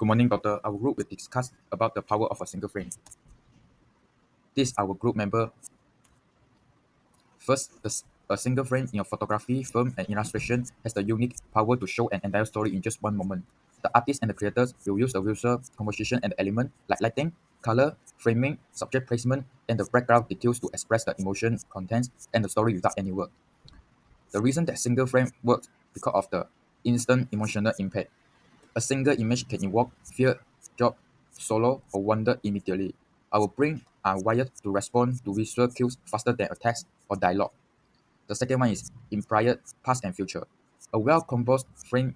Good morning, doctor. Our group will discuss about the power of a single frame. This our group member. First, a single frame in a photography, film, and illustration has the unique power to show an entire story in just one moment. The artists and the creators will use the visual composition and the element like lighting, color, framing, subject placement, and the background details to express the emotion, contents, and the story without any word. The reason that single frame works because of the instant emotional impact. A single image can evoke fear, joy, sorrow, or wonder immediately. Our brain are wired to respond to visual cues faster than a text or dialogue. The second one is implied past and future. A well-composed frame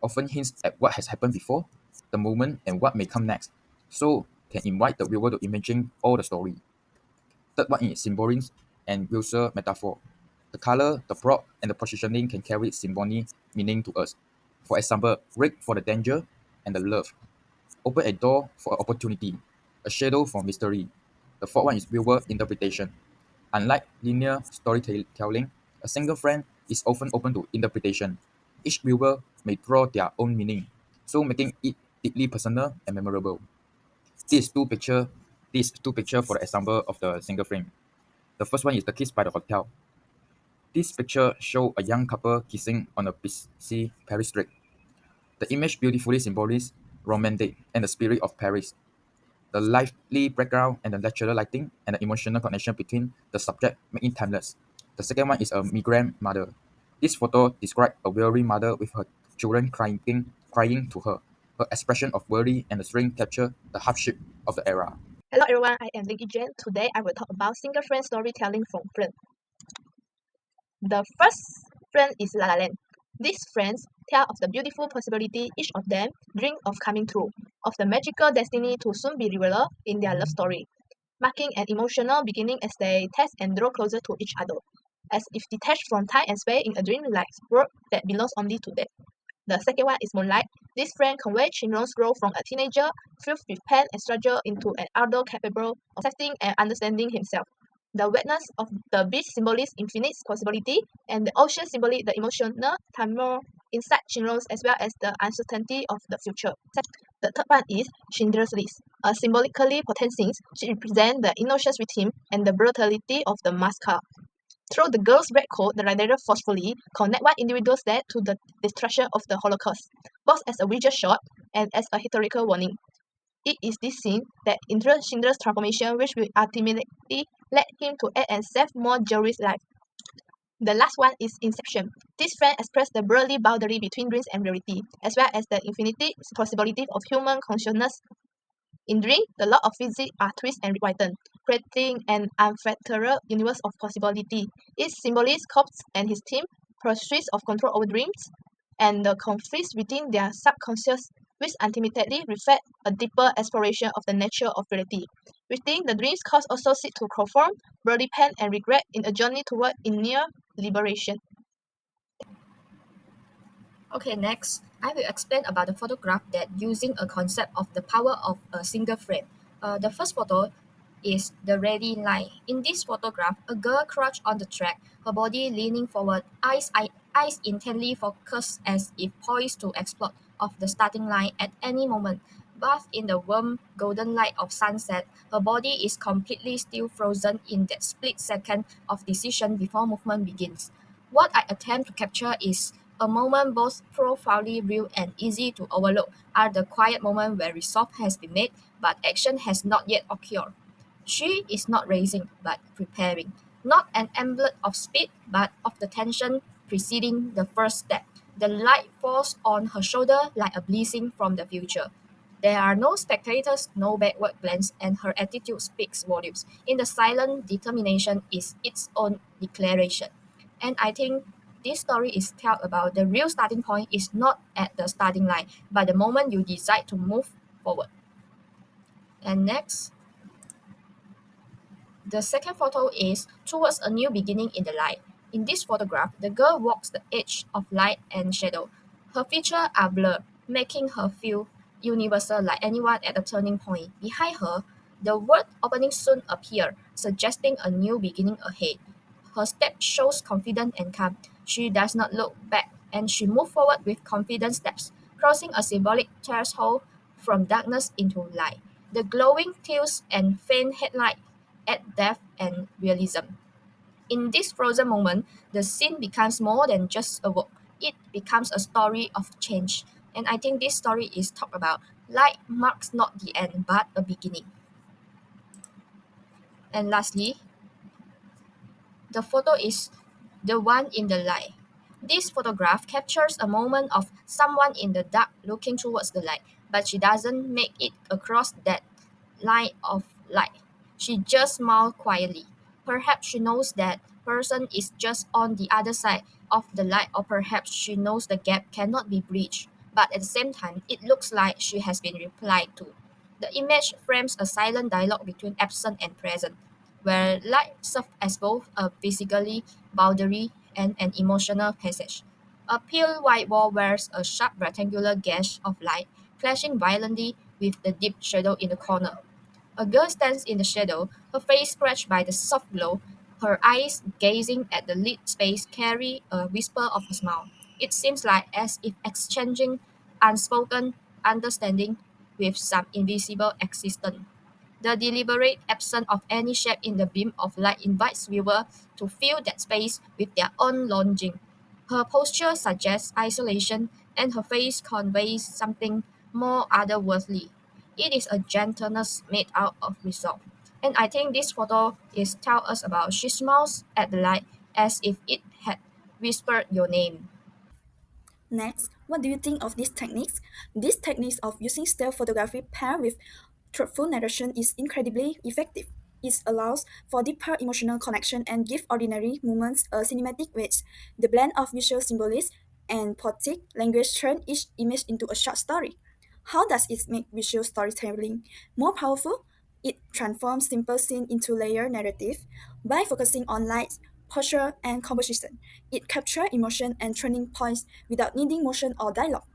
often hints at what has happened before, the moment, and what may come next, so can invite the viewer to imagine all the story. Third one is symbolism and visual metaphor. The color, the prop, and the positioning can carry symbolic meaning to us. For example, red for the danger and the love. Open a door for opportunity. A shadow for mystery. The fourth one is viewer interpretation. Unlike linear storytelling, a single frame is often open to interpretation. Each viewer may draw their own meaning, so making it deeply personal and memorable. These two picture, these two picture for the example of the single frame. The first one is the kiss by the hotel. This picture shows a young couple kissing on a busy Paris street. The image beautifully symbolizes romantic and the spirit of Paris. The lively background and the natural lighting and the emotional connection between the subject make it timeless. The second one is a migrant mother. This photo describes a weary mother with her children crying to her. Her expression of worry and the strength capture the hardship of the era. Hello everyone, I am Ling Yijian. Today I will talk about single frame storytelling from film. The first frame is La La Land. These frames tell of the beautiful possibility each of them dream of coming true, of the magical destiny to soon be revealed in their love story, marking an emotional beginning as they test and draw closer to each other, as if detached from time and space in a dream-like world that belongs only to them. The second one is Moonlight. This frame conveys Shinron's growth from a teenager filled with pain and struggle into an adult capable of accepting and understanding himself. The wetness of the beach symbolizes infinite possibility, and the ocean symbolizes the emotional turmoil inside Shinron's as well as the uncertainty of the future. The third one is Schindler's List. A symbolically potent scene, she represents the innocence within and the brutality of the massacre. Through the girl's red coat, the narrator forcefully connects one individual's death to the destruction of the Holocaust, both as a visual shot and as a historical warning. It is this scene that introduces Schindler's transformation, which will ultimately lead him to act and save more Jerry's life. The last one is Inception. This frame expresses the blurry boundary between dreams and reality, as well as the infinite possibility of human consciousness. In Dream, the law of physics are twisted and rewritten, creating an unfettered universe of possibility. It symbolizes Cobbs and his team pursuits of control over dreams and the conflicts within their subconscious, which ultimately reflect a deeper exploration of the nature of reality. Within the dreams, Cobbs also seek to conform, bloody pain and regret in a journey toward inner liberation. Okay, next, I will explain about the photograph that using a concept of the power of a single frame. The first photo is the ready line. In this photograph, a girl crouched on the track, her body leaning forward, eyes intently focused as if poised to explode off the starting line at any moment. Bathed in the warm golden light of sunset, her body is completely still frozen in that split second of decision before movement begins. What I attempt to capture is a moment both profoundly real and easy to overlook are the quiet moments where resolve has been made but action has not yet occurred. She is not racing but preparing, not an emblem of speed but of the tension preceding the first step. The light falls on her shoulder like a blessing from the future. There are no spectators, no backward glance, and her attitude speaks volumes. In the silent determination is its own declaration. And I think this story is tell about the real starting point is not at the starting line, but the moment you decide to move forward. And next, the second photo is towards a new beginning in the light. In this photograph, the girl walks the edge of light and shadow. Her features are blurred, making her feel universal like anyone at a turning point. Behind her, the word opening soon appear, suggesting a new beginning ahead. Her step shows confidence and calm. She does not look back, and she moves forward with confident steps, crossing a symbolic threshold from darkness into light. The glowing tails and faint headlight add depth and realism. In this frozen moment, the scene becomes more than just a walk. It becomes a story of change. And I think this story is talked about. Light marks not the end, but a beginning. And lastly, the photo is the one in the light. This photograph captures a moment of someone in the dark looking towards the light, but she doesn't make it across that line of light. She just smiles quietly. Perhaps she knows that person is just on the other side of the light, or perhaps she knows the gap cannot be bridged. But at the same time, it looks like she has been replied to. The image frames a silent dialogue between absent and present, where light serves as both a physically boundary and an emotional passage. A pale white wall wears a sharp rectangular gash of light, clashing violently with the deep shadow in the corner. A girl stands in the shadow, her face scratched by the soft glow. Her eyes, gazing at the lit space, carry a whisper of a smile. It seems like as if exchanging unspoken understanding with some invisible existence. The deliberate absence of any shape in the beam of light invites viewers to fill that space with their own longing. Her posture suggests isolation, and her face conveys something more otherworldly. It is a gentleness made out of resolve. And I think this photo is tell us about she smiles at the light as if it had whispered your name. Next, what do you think of these techniques? These techniques of using still photography paired with truthful narration is incredibly effective. It allows for deeper emotional connection and give ordinary moments a cinematic weight. The blend of visual symbolism and poetic language turn each image into a short story. How does it make visual storytelling more powerful? It transforms simple scene into layered narrative by focusing on light, posture, and composition. It captures emotion and turning points without needing motion or dialogue.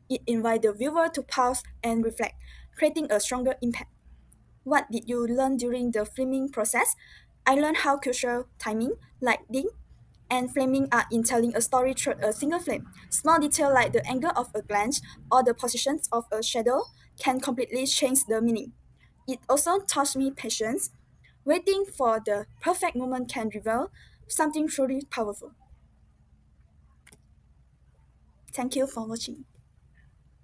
It invites the viewer to pause and reflect, creating a stronger impact. What did you learn during the filming process? I learned how crucial timing, lighting, and framing are in telling a story through a single frame. Small detail like the angle of a glance or the positions of a shadow can completely change the meaning. It also taught me patience. Waiting for the perfect moment can reveal something truly powerful. Thank you for watching.